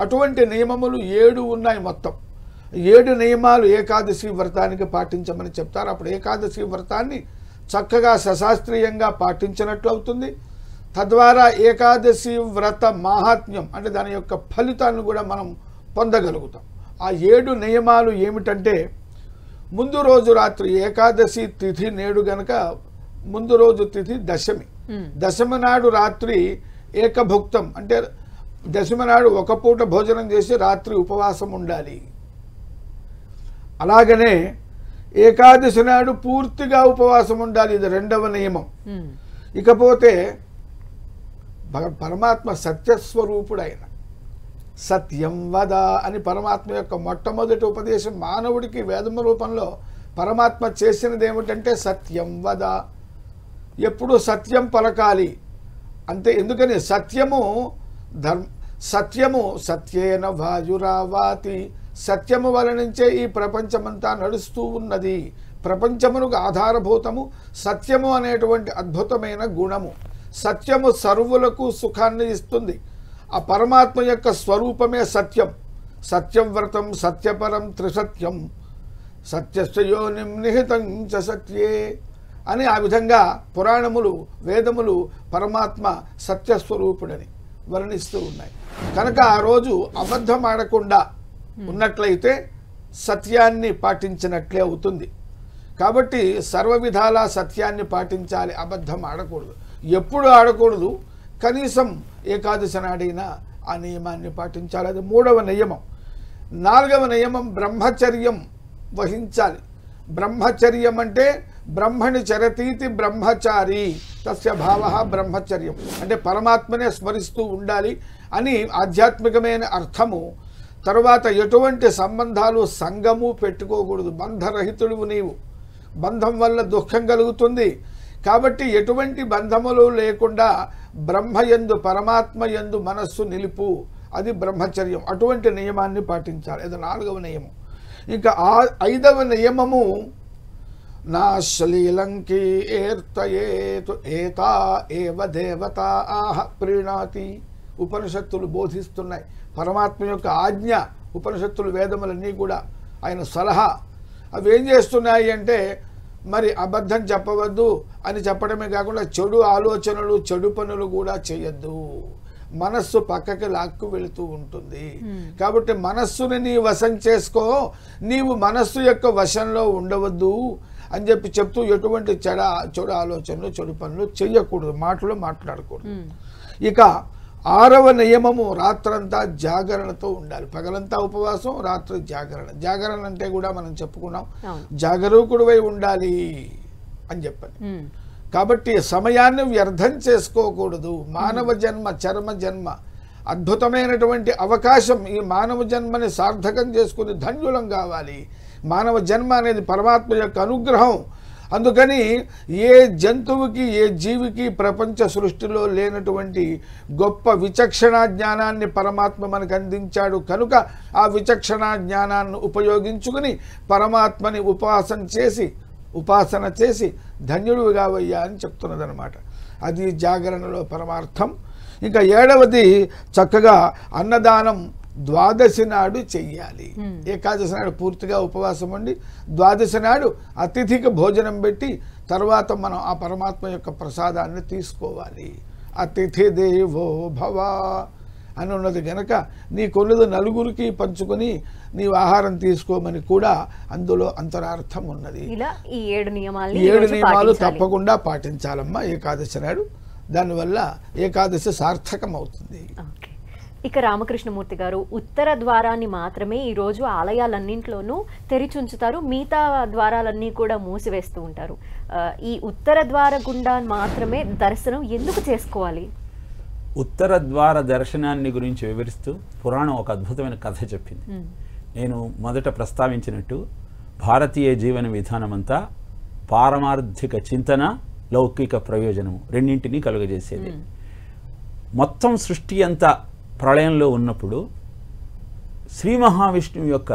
అటువంటి నియమములు 7 ఉన్నాయి మొత్తం. 7 నియమాలు ఏకాదశి వ్రతానికి పాటించమని చెప్తారు. అప్పుడు ఏకాదశి వ్రతాన్ని చక్కగా సశాస్త్రీయంగా పాటించినట్లు అవుతుంది. తద్వారా ఏకాదశి వ్రత మాహాత్మ్యం అంటే దాని యొక్క ఫలితాన్ని కూడా మనం పొందగలుగుతాం. ఆ 7 నియమాలు ఏమిటంటే, ముందు రోజు రాత్రి ఏకాదశి తిథి నేడు గనక ముందు రోజు తిథి దశమి. దశమి నాడు రాత్రి ఏకభుక్తం అంటే దశమి నాడు ఒక పూట భోజనం చేసి రాత్రి ఉపవాసం ఉండాలి. అలాగనే ఏకాదశి నాడు పూర్తిగా ఉపవాసం ఉండాలి. ఇది 2వ నియమం. ఇకపోతే పరమాత్మ సత్యస్వరూపుడు ఆయన. సత్యం వద అని పరమాత్మ యొక్క మొట్టమొదటి ఉపదేశం మానవుడికి వేదము రూపంలో పరమాత్మ చేసినది ఏమిటంటే సత్యం వద, ఎప్పుడు సత్యం పలకాలి అంతే. ఎందుకని సత్యము సత్యము సత్యేన వాయురావాతి, సత్యము వల నుంచే ఈ ప్రపంచమంతా నడుస్తూ ఉన్నది. ప్రపంచమునకు ఆధారభూతము సత్యము అనేటువంటి అద్భుతమైన గుణము. సత్యము సర్వులకు సుఖాన్ని ఇస్తుంది. ఆ పరమాత్మ యొక్క స్వరూపమే సత్యం. సత్యం వ్రతం సత్యపరం త్రిసత్యం సత్యస్యోనిం నిహితం చ సత్యే అని ఆ విధంగా పురాణములు వేదములు పరమాత్మ సత్యస్వరూపుడని వర్ణిస్తూ ఉన్నాయి. కనుక ఆ రోజు అబద్ధం ఆడకుండా ఉన్నట్లయితే సత్యాన్ని పాటించినట్లే అవుతుంది. కాబట్టి సర్వ విధాలా సత్యాన్ని పాటించాలి, అబద్ధం ఆడకూడదు. ఎప్పుడు ఆడకూడదు, కనీసం ఏకాదశి నాడైనా ఆ నియమాన్ని పాటించాలి. అది 3వ నియమం. 4వ నియమం బ్రహ్మచర్యం వహించాలి. బ్రహ్మచర్యం అంటే బ్రహ్మణి చరతీతి బ్రహ్మచారి తస్య భావ బ్రహ్మచర్యం అంటే పరమాత్మనే స్మరిస్తూ ఉండాలి అని ఆధ్యాత్మికమైన అర్థము. తరువాత ఎటువంటి సంబంధాలు సంగము పెట్టుకోకూడదు. బంధరహితుడు నీవు. బంధం వల్ల దుఃఖం కలుగుతుంది. కాబట్టి ఎటువంటి బంధములు లేకుండా బ్రహ్మయందు పరమాత్మ యందు మనస్సు నిలుపు, అది బ్రహ్మచర్యం. అటువంటి నియమాన్ని పాటించాలి. ఇది 4వ నియమం. ఇంకా 5వ నియమము నా శ్లీలంకి ఏర్తయేతు ఏతా ఏవ దేవత ఆహ ప్రీణాతి. ఉపనిషత్తులు బోధిస్తున్నాయి. పరమాత్మ యొక్క ఆజ్ఞ ఉపనిషత్తులు వేదములన్నీ కూడా ఆయన సలహా. అవి ఏం చేస్తున్నాయి అంటే మరి అబద్ధం చెప్పవద్దు అని చెప్పడమే కాకుండా చెడు ఆలోచనలు చెడు పనులు కూడా చేయొద్దు. మనస్సు పక్కకి లాక్కు వెళుతూ ఉంటుంది. కాబట్టి మనస్సుని నీ వశం చేసుకో, నీవు మనస్సు యొక్క వశంలో ఉండవద్దు అని చెప్తూ ఎటువంటి చెడు ఆలోచనలు చెడు పనులు చేయకూడదు, మాటలు మాట్లాడకూడదు. ఇక 6వ నియమము రాత్రంతా జాగరణతో ఉండాలి. పగలంతా ఉపవాసం, రాత్రి జాగరణ. జాగరణ అంటే కూడా మనం చెప్పుకున్నాం, జాగరూకుడివై ఉండాలి అని చెప్పని. కాబట్టి సమయాన్ని వ్యర్థం చేసుకోకూడదు. మానవ జన్మ చర్మ జన్మ అద్భుతమైనటువంటి అవకాశం. ఈ మానవ జన్మని సార్థకం చేసుకుని ధన్యులం కావాలి. మానవ జన్మ అనేది పరమాత్మ యొక్క అనుగ్రహం. అందుకని ఏ జంతువుకి ఏ జీవికి ప్రపంచ సృష్టిలో లేనటువంటి గొప్ప విచక్షణా జ్ఞానాన్ని పరమాత్మ మనకు అందించాడు. కనుక ఆ విచక్షణా జ్ఞానాన్ని ఉపయోగించుకుని పరమాత్మని ఉపాసన చేసి ధన్యుడు కావయ్యా అని చెప్తున్నదనమాట. అది జాగరణలో పరమార్థం. ఇంకా 7వది చక్కగా అన్నదానం ద్వాదశి నాడు చెయ్యాలి. ఏకాదశి నాడు పూర్తిగా ఉపవాసం ఉండి ద్వాదశి నాడు అతిథికి భోజనం పెట్టి తర్వాత మనం ఆ పరమాత్మ యొక్క ప్రసాదాన్ని తీసుకోవాలి. అతిథి దేవో భవ అని ఉన్నది గనక నీ కొలుదు నలుగురికి పంచుకొని నీవు ఆహారం తీసుకోమని కూడా అందులో అంతరార్థం ఉన్నది. ఈ 7 నియమాలు తప్పకుండా పాటించాలమ్మా ఏకాదశి నాడు. దానివల్ల ఏకాదశి సార్థకం అవుతుంది. ఇక రామకృష్ణమూర్తి గారు, ఉత్తర ద్వారాన్ని మాత్రమే ఈరోజు ఆలయాలన్నింటిలోనూ తెరిచుంచుతారు, మిగతా ద్వారాలన్నీ కూడా మూసివేస్తూ ఉంటారు. ఈ ఉత్తర ద్వార గుండా మాత్రమే దర్శనం ఎందుకు చేసుకోవాలి? ఉత్తర ద్వార దర్శనాన్ని గురించి వివరిస్తూ పురాణం ఒక అద్భుతమైన కథ చెప్పింది. నేను మొదట ప్రస్తావించినట్టు భారతీయ జీవన విధానం అంతా పారమార్థిక చింతన, లౌకిక ప్రయోజనము రెండింటినీ కలుగజేసేది. మొత్తం సృష్టి అంతా ప్రళయంలో ఉన్నప్పుడు శ్రీ మహావిష్ణువు యొక్క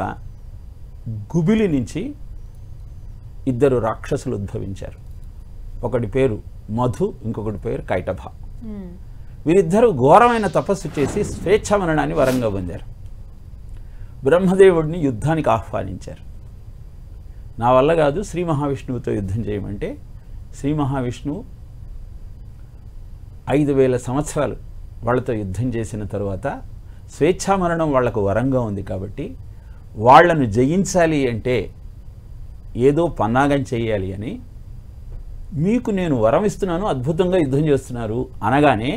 గుబిలి నుంచి 2 రాక్షసులు ఉద్భవించారు. ఒకటి పేరు మధు, ఇంకొకటి పేరు కైటభ. వీరిద్దరూ ఘోరమైన తపస్సు చేసి స్వేచ్ఛ మరణాన్ని వరంగా పొందారు. బ్రహ్మదేవుడిని యుద్ధానికి ఆహ్వానించారు. నా వల్ల కాదు శ్రీ మహావిష్ణువుతో యుద్ధం చేయమంటే శ్రీ మహావిష్ణువు 5000 సంవత్సరాలు వాళ్ళతో యుద్ధం చేసిన తరువాత స్వేచ్ఛామరణం వాళ్లకు వరంగా ఉంది కాబట్టి వాళ్లను జయించాలి అంటే ఏదో పన్నాగం చేయాలి అని మీకు నేను వరం ఇస్తున్నాను, అద్భుతంగా యుద్ధం చేస్తున్నారు అనగానే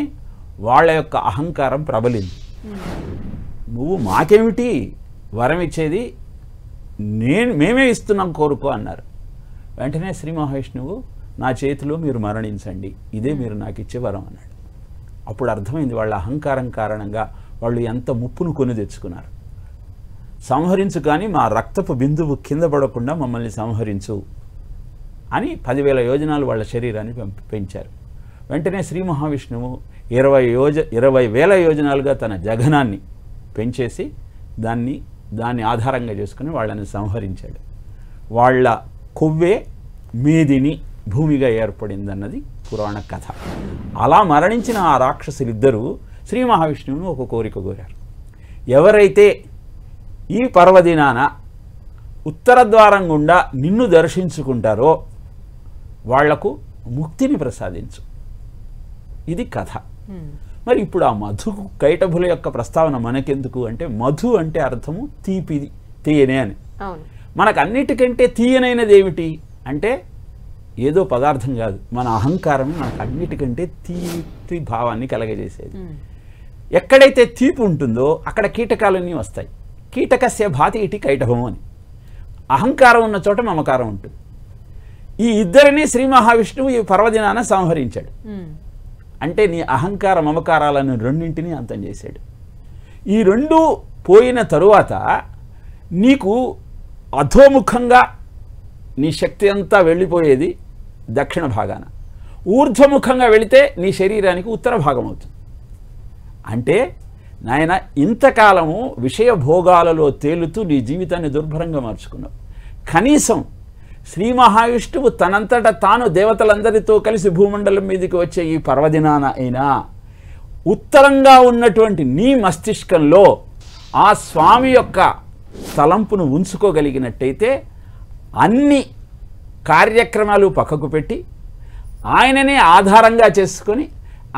వాళ్ళ యొక్క అహంకారం ప్రబలింది. నువ్వు మాకేమిటి వరం ఇచ్చేది, మేమే ఇస్తున్నాం కోరుకో అన్నారు. వెంటనే శ్రీ మహావిష్ణువు నా చేతిలో మీరు మరణించండి, ఇదే మీరు నాకు ఇచ్చే వరం అన్నాడు. అప్పుడు అర్థమైంది వాళ్ళ అహంకారం కారణంగా వాళ్ళు ఎంత ముప్పును కొని తెచ్చుకున్నారు. సంహరించు కానీ మా రక్తపు బిందువు కింద పడకుండా మమ్మల్ని సంహరించు అని 10,000 యోజనాలు వాళ్ళ శరీరాన్ని పెంచారు. వెంటనే శ్రీ మహావిష్ణువు 20,000 యోజనాలుగా తన జఘనాన్ని పెంచేసి దాన్ని ఆధారంగా చేసుకుని వాళ్ళని సంహరించాడు. వాళ్ళ కొవ్వే మేదిని భూమిగా ఏర్పడిందన్నది పురాణ కథ. అలా మరణించిన ఆ రాక్షసులిద్దరూ శ్రీ మహావిష్ణువును ఒక కోరిక కోరారు. ఎవరైతే ఈ పర్వదినాన ఉత్తర ద్వారం గుండా నిన్ను దర్శించుకుంటారో వాళ్లకు ముక్తిని ప్రసాదించు. ఇది కథ. మరి ఇప్పుడు ఆ మధు కైటభుల యొక్క ప్రస్తావన మనకెందుకు అంటే, మధు అంటే అర్థము తీపిది, తీయనే అని. మనకు అన్నిటికంటే తీయనైనది ఏమిటి అంటే ఏదో పదార్థం కాదు, మన అహంకారం మనకు అన్నిటికంటే తీపి భావాన్ని కలగజేసేది. ఎక్కడైతే తీపి ఉంటుందో అక్కడ కీటకాలన్నీ వస్తాయి. కీటకస్య భాతి ఇటి కైటభము అని. అహంకారం ఉన్న చోట మమకారం ఉంటుంది. ఈ ఇద్దరిని శ్రీ మహావిష్ణువు ఈ పర్వదినాన సంహరించాడు. అంటే నీ అహంకార మమకారాలను రెండింటినీ అంతం చేశాడు. ఈ రెండు పోయిన తరువాత నీకు అధోముఖంగా నీ శక్తి అంతా వెళ్ళిపోయేది దక్షిణ భాగాన, ఊర్ధ్వముఖంగా వెళితే నీ శరీరానికి ఉత్తర భాగం అవుతుంది. అంటే నాయన ఇంతకాలము విషయ భోగాలలో తేలుతూ నీ జీవితాన్ని దుర్భరంగా మార్చుకున్నావు. కనీసం శ్రీ మహావిష్ణువు తనంతట తాను దేవతలందరితో కలిసి భూమండలం మీదకి వచ్చే ఈ పర్వదినాన అయినా ఉత్తరంగా ఉన్నటువంటి నీ మస్తిష్కంలో ఆ స్వామి యొక్క తలంపును ఉంచుకోగలిగినట్టయితే అన్ని కార్యక్రమాలు పక్కకు పెట్టి ఆయననే ఆధారంగా చేసుకొని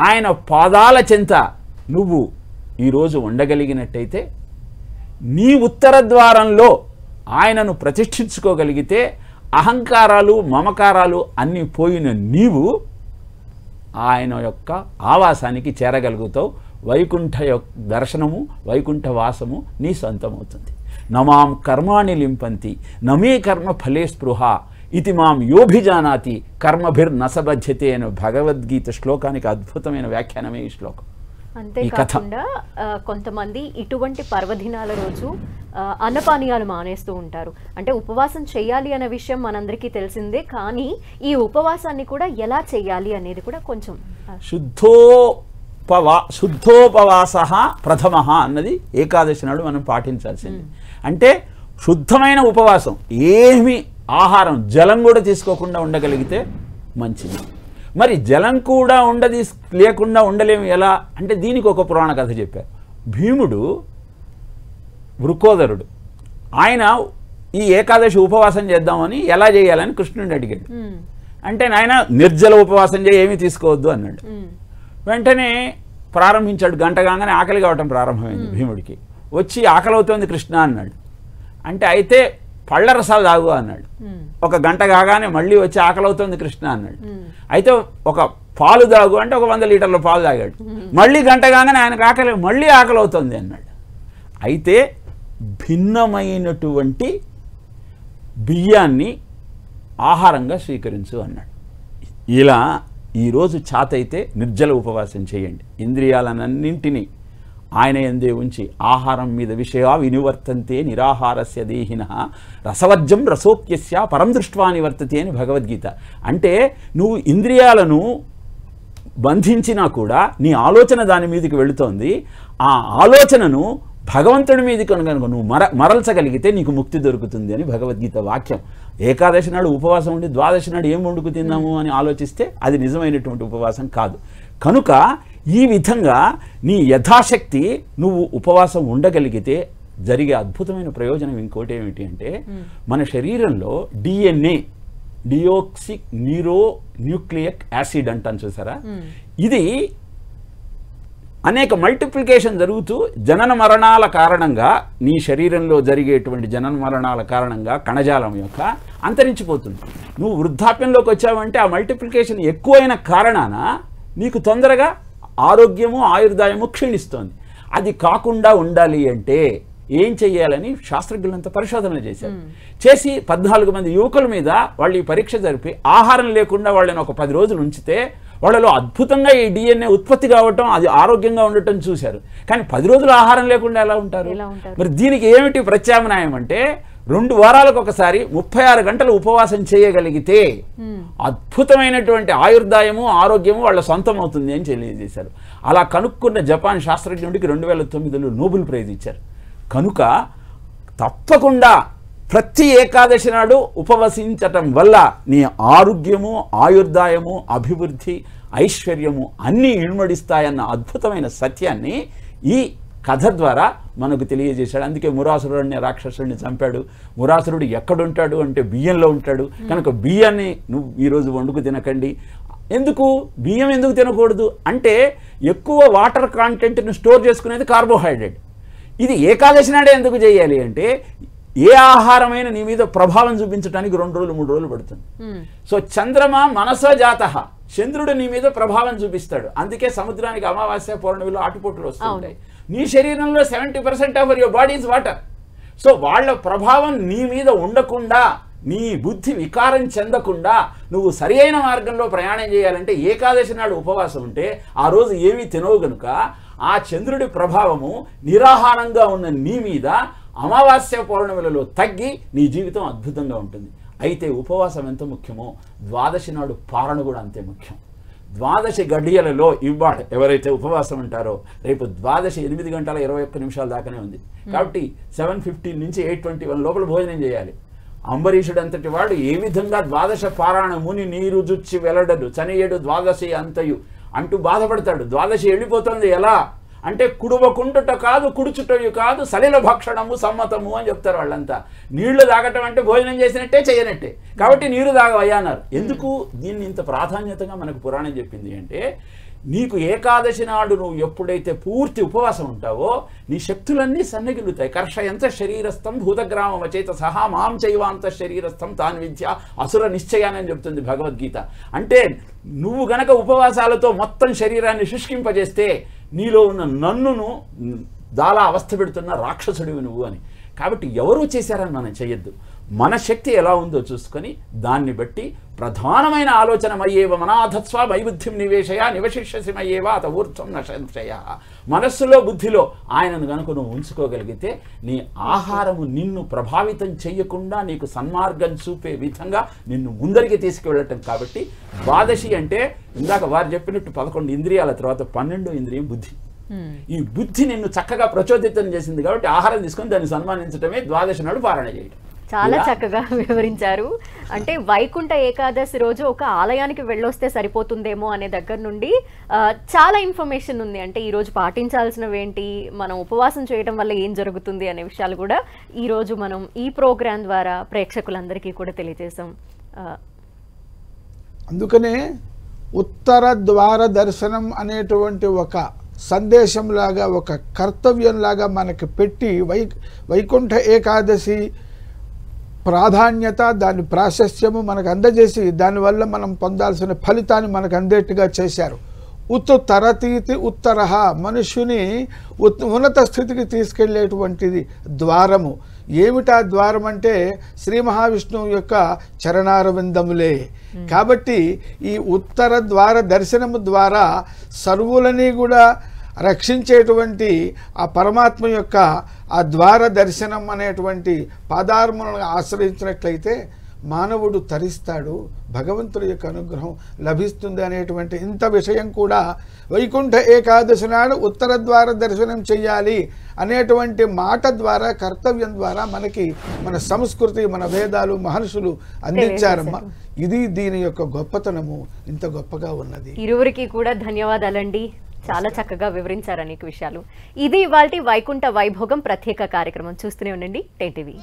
ఆయన పాదాల చెంత నువ్వు ఈరోజు ఉండగలిగినట్టయితే, నీ ఉత్తర ద్వారంలో ఆయనను ప్రతిష్ఠించుకోగలిగితే అహంకారాలు మమకారాలు అన్నీ పోయిన నీవు ఆయన యొక్క ఆవాసానికి చేరగలుగుతావు. వైకుంఠ దర్శనము, వైకుంఠ వాసము నీ సొంతమవుతుంది. నమాం కర్మాణి లింపంతి నమే కర్మ ఫలే స్పృహ ఇది మాం యోభిజానాతి కర్మభిర్నసబధ్యతే అనే భగవద్గీత శ్లోకానికి అద్భుతమైన వ్యాఖ్యానమే ఈ శ్లోకం. అంతేకాకుండా కొంతమంది ఇటువంటి పర్వదినాల రోజు అన్నపానీయాలు మానేస్తూ ఉంటారు. అంటే ఉపవాసం చేయాలి అనే విషయం మనందరికీ తెలిసిందే, కానీ ఈ ఉపవాసాన్ని కూడా ఎలా చేయాలి అనేది కూడా కొంచెం. శుద్ధోపవాస ప్రథమ అన్నది ఏకాదశి నాడు మనం పాటించాల్సింది. అంటే శుద్ధమైన ఉపవాసం, ఏమి ఆహారం జలం కూడా తీసుకోకుండా ఉండగలిగితే మంచిది. మరి జలం కూడా లేకుండా ఉండలేము ఎలా అంటే దీనికి ఒక పురాణ కథ చెప్పారు. భీముడు వృకోదరుడు, ఆయన ఈ ఏకాదశి ఉపవాసం చేద్దామని ఎలా చేయాలని కృష్ణుడిని అడిగాడు. అంటే నాయన నిర్జల ఉపవాసం చేయి, ఏమీ తీసుకోవద్దు అన్నాడు. వెంటనే ప్రారంభించాడు. గంట కాగానే ఆకలి కావటం ప్రారంభమైంది భీముడికి. వచ్చి ఆకలి అవుతోంది కృష్ణ అన్నాడు. అంటే అయితే పళ్ళ రసాలు తాగు అన్నాడు. ఒక గంట కాగానే మళ్ళీ వచ్చి ఆకలి అవుతోంది కృష్ణ అన్నాడు. అయితే ఒక పాలు తాగు అంటే ఒక 100 లీటర్ల పాలు తాగాడు. మళ్ళీ గంట కాగానే ఆయనకు ఆకలి, మళ్ళీ ఆకలి అవుతుంది అన్నాడు. అయితే భిన్నమైనటువంటి బియ్యాన్ని ఆహారంగా స్వీకరించు అన్నాడు. ఇలా ఈరోజు చాతైతే నిర్జల ఉపవాసం చేయండి. ఇంద్రియాలన్నింటినీ ఆయన యందే ఉంచి ఆహారం మీద విషయా వినివర్తంతే నిరాహారస్య దేహినః రసవర్జం రసోక్యస్య పరం దృష్ట్వా నివర్తతే అని భగవద్గీత. అంటే నువ్వు ఇంద్రియాలను బంధించినా కూడా నీ ఆలోచన దాని మీదకి వెళుతోంది. ఆ ఆలోచనను భగవంతుడి మీదకి కనుక నువ్వు మరల్చగలిగితే నీకు ముక్తి దొరుకుతుంది అని భగవద్గీత వాక్యం. ఏకాదశి నాడు ఉపవాసం ఉండి ద్వాదశి నాడు ఏం వండుకు తిందాము అని ఆలోచిస్తే అది నిజమైనటువంటి ఉపవాసం కాదు. కనుక ఈ విధంగా నీ యథాశక్తి నువ్వు ఉపవాసం ఉండగలిగితే జరిగే అద్భుతమైన ప్రయోజనం ఇంకోటి ఏమిటి అంటే మన శరీరంలో DNA డియోక్సిక్ న్యూక్లియిక్ యాసిడ్ అంటాను చూసారా, ఇది అనేక మల్టిప్లికేషన్ జరుగుతూ జనన మరణాల కారణంగా నీ శరీరంలో జరిగేటువంటి జనన మరణాల కారణంగా కణజాలం యొక్క అంతరించిపోతుంది. నువ్వు వృద్ధాప్యంలోకి వచ్చావంటే ఆ మల్టిప్లికేషన్ ఎక్కువైన కారణాన నీకు తొందరగా ఆరోగ్యము ఆయుర్దాయము క్షీణిస్తోంది. అది కాకుండా ఉండాలి అంటే ఏం చెయ్యాలని శాస్త్రజ్ఞులంతా పరిశోధనలు చేశారు. చేసి 14 మంది యువకుల మీద వాళ్ళు ఈ పరీక్ష జరిపి ఆహారం లేకుండా వాళ్ళని ఒక 10 రోజులు ఉంచితే వాళ్ళలో అద్భుతంగా ఈ DNA ఉత్పత్తి కావటం, అది ఆరోగ్యంగా ఉండటం చూశారు. కానీ 10 రోజులు ఆహారం లేకుండా ఎలా ఉంటారు? మరి దీనికి ఏమిటి ప్రత్యామ్నాయం అంటే 2 వారాలకు ఒకసారి 36 గంటలు ఉపవాసం చేయగలిగితే అద్భుతమైనటువంటి ఆయుర్దాయము ఆరోగ్యము వాళ్ళ సొంతం అవుతుంది అని తెలియజేశారు. అలా కనుక్కున్న జపాన్ శాస్త్రజ్ఞుడికి 2009లో నోబెల్ ప్రైజ్ ఇచ్చారు. కనుక తప్పకుండా ప్రతి ఏకాదశి నాడు ఉపవసించటం వల్ల నీ ఆరోగ్యము ఆయుర్దాయము అభివృద్ధి ఐశ్వర్యము అన్నీ ఇనుమడిస్తాయన్న అద్భుతమైన సత్యాన్ని ఈ కథ ద్వారా మనకు తెలియజేశాడు. అందుకే మురాసురుడు అనే రాక్షసుడిని చంపాడు. మురాసురుడు ఎక్కడుంటాడు అంటే బియ్యంలో ఉంటాడు. కనుక బియ్యాన్ని నువ్వు ఈరోజు వండుకు తినకండి. ఎందుకు బియ్యం ఎందుకు తినకూడదు అంటే ఎక్కువ వాటర్ కాంటెంట్ను స్టోర్ చేసుకునేది కార్బోహైడ్రేట్. ఇది ఏకాదశి నాడే ఎందుకు చేయాలి అంటే ఏ ఆహారమైన నీ మీద ప్రభావం చూపించడానికి 2 రోజులు 3 రోజులు పడుతుంది. సో చంద్రమా మనసో జాతః, చంద్రుడు నీ మీద ప్రభావం చూపిస్తాడు. అందుకే సముద్రానికి అమావాస్య పౌర్ణమిలో ఆటుపోట్లు వస్తుంటాయి. నీ శరీరంలో 70% of your body is water. So వాళ్ళ ప్రభావం నీ మీద ఉండకుండా, నీ బుద్ధి వికారం చెందకుండా నువ్వు సరి అయిన మార్గంలో ప్రయాణం చేయాలంటే ఏకాదశి నాడు ఉపవాసం ఉంటే ఆ రోజు ఏమీ తినవు గనుక ఆ చంద్రుడి ప్రభావము నిరాహారంగా ఉన్న నీ మీద అమావాస్య పౌర్ణమిలలో తగ్గి నీ జీవితం అద్భుతంగా ఉంటుంది. అయితే ఉపవాసం ఎంత ముఖ్యమో ద్వాదశి నాడు పారణ కూడా అంతే ముఖ్యం. ద్వాదశి గడియలలో ఇవాళ ఎవరైతే ఉపవాసం ఉంటారో రేపు ద్వాదశి 8 గంటల 21 నిమిషాల దాకానే ఉంది. కాబట్టి 7:15 నుంచి 8:21 లోపల భోజనం చేయాలి. అంబరీషుడు అంతటి వాడు ఏ విధంగా ద్వాదశ పారాయణ ముని నీరు జుచ్చి వెలడడు చనియేడు ద్వాదశి అంతయు అంటూ బాధపడతాడు. ద్వాదశి వెళ్ళిపోతుంది ఎలా అంటే కుడువకుంటుట కాదు కుడుచుటయు కాదు సలిల భక్షణము సమ్మతము అని చెప్తారు వాళ్ళంతా. నీళ్లు తాగటం అంటే భోజనం చేసినట్టే చేయనట్టే. కాబట్టి నీరు తాగవయ్యా అన్నారు. ఎందుకు దీన్ని ఇంత ప్రాధాన్యతగా మనకు పురాణం చెప్పింది అంటే నీకు ఏకాదశి నాడు నువ్వు ఎప్పుడైతే పూర్తి ఉపవాసం ఉంటావో నీ శక్తులన్నీ సన్నగిలుతాయి. కర్షయంత శరీరస్థం భూతగ్రామం అచేత సహా మాం చైవాంత శరీరస్థం తాన్ విద్య అసుర నిశ్చయానని చెప్తుంది భగవద్గీత. అంటే నువ్వు గనక ఉపవాసాలతో మొత్తం శరీరాన్ని శుష్కింపజేస్తే నీలో ఉన్న నన్నును దాలా అవస్థ పెడుతున్న రాక్షసుడివి నువ్వు అని. కాబట్టి ఎవరూ చేశారని మనం చేయొద్దు. మన శక్తి ఎలా ఉందో చూసుకొని దాన్ని బట్టి ప్రధానమైన ఆలోచన మయ్యేవ మనాధత్స్వ వైబుద్ధిం నివేశయ నివశిష్యసి మయ్యేవ అత ఊర్ధ్వం న సంశయ. మనస్సులో బుద్ధిలో ఆయనను గనుక నువ్వు ఉంచుకోగలిగితే నీ ఆహారము నిన్ను ప్రభావితం చెయ్యకుండా నీకు సన్మార్గం చూపే విధంగా నిన్ను ముందరికి తీసుకువెళ్ళటం. కాబట్టి ద్వాదశి అంటే ఇందాక వారు చెప్పినట్టు 11 ఇంద్రియాల తర్వాత 12వ ఇంద్రియం బుద్ధి. ఈ బుద్ధి నిన్ను చక్కగా ప్రచోదితం చేసింది కాబట్టి ఆహారం తీసుకొని దాన్ని సన్మానించడమే ద్వాదశి నాడు పారణ చేయడం. చాలా చక్కగా వివరించారు. అంటే వైకుంఠ ఏకాదశి రోజు ఒక ఆలయానికి వెళ్ళొస్తే సరిపోతుందేమో అనే దగ్గర నుండి చాలా ఇన్ఫర్మేషన్ ఉంది. అంటే ఈరోజు పాటించాల్సినవి ఏంటి, మనం ఉపవాసం చేయడం వల్ల ఏం జరుగుతుంది అనే విషయాలు కూడా ఈరోజు మనం ఈ ప్రోగ్రాం ద్వారా ప్రేక్షకులందరికీ కూడా తెలియజేసాం. అందుకనే ఉత్తర ద్వార దర్శనం అనేటువంటి ఒక సందేశంలాగా ఒక కర్తవ్యంలాగా మనకి పెట్టి వైకుంఠ ఏకాదశి ప్రాధాన్యత దాని ప్రాశస్త్యము మనకు అందజేసి దానివల్ల మనం పొందాల్సిన ఫలితాన్ని మనకు అందేట్టుగా చేశారు. ఉత్తరతీతి ఉత్తరహ మనుష్యుని ఉన్నత స్థితికి తీసుకెళ్లేటువంటిది ద్వారము. ఏమిటా ద్వారం అంటే శ్రీ మహావిష్ణువు యొక్క చరణారవిందములే. కాబట్టి ఈ ఉత్తర ద్వార దర్శనము ద్వారా సర్వులని కూడా రక్షించేటువంటి ఆ పరమాత్మ యొక్క ఆ ద్వార దర్శనం అనేటువంటి పాదార్ములను ఆశ్రయించినట్లయితే మానవుడు తరిస్తాడు, భగవంతుడి యొక్క అనుగ్రహం లభిస్తుంది అనేటువంటి ఇంత విషయం కూడా వైకుంఠ ఏకాదశి నాడు ఉత్తర ద్వార దర్శనం చెయ్యాలి అనేటువంటి మాట ద్వారా కర్తవ్యం ద్వారా మనకి మన సంస్కృతి మన వేదాలు మహర్షులు అందించారమ్మా. ఇది దీని యొక్క గొప్పతనము ఇంత గొప్పగా ఉన్నది. ఇరువురికి కూడా ధన్యవాదాలండి. చాలా చక్కగా వివరించారు అనేక విషయాలు. ఇది ఇవాల్టి వైకుంఠ వైభోగం ప్రత్యేక కార్యక్రమం. చూస్తూనే ఉండండి టెన్ టీవీ.